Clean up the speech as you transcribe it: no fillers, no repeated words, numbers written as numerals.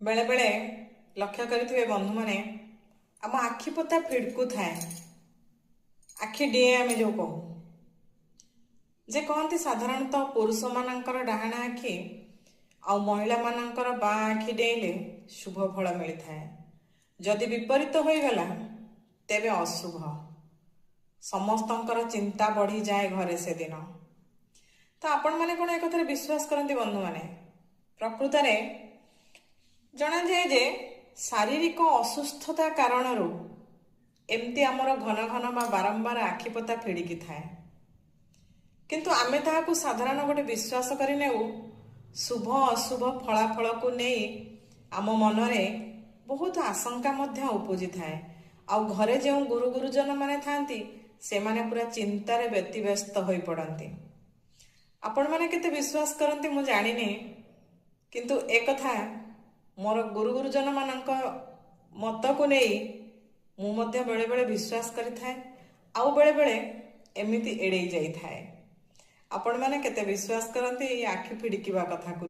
बेले बेले लक्ष्य करिथिबे बंधु माने आम आखि पता फिड़कू थाए आखि डिए आम जो कहू जे कहती साधारणतः पुरुष मानकर डाहाण आखि आ महिला मानकर बाँ आखि डेइले शुभ फल मिलता है। जदि विपरीत हो गला तेबे अशुभ समस्तंकर चिंता बढ़ी जाए घरे से दिन। तो आपण माने कोन एक कथारे विश्वास करती बंधु माने प्रकृत में जना जाए जे शारीरिक असुस्थता कारण एमती आमर घन घन बा बारंबार आखिपता फिड़िकी थाए किंतु आमे ताहाकू साधारण गोटे विश्वास करि नेउ शुभ अशुभ फलाफल को नहीं आम मनरे बहुत आशंका मध्य उपजी थाए। आउ घरे जो गुरु गुरुजन माने थांती से माने पूरा चिंतारे व्यतिव्यस्त होई पड़ती। आपण माने केते विश्वास करती मु जानिनी किंतु एक कथा मोर गुरु गुरुजन मानक मत को नहीं मु मध्य बेले बेले विश्वास करि थाए आउ बेले बेले एमिति एड़े जाई थाए। आपण माने केते विश्वास करती आखि फिड़िकिबा कथा को।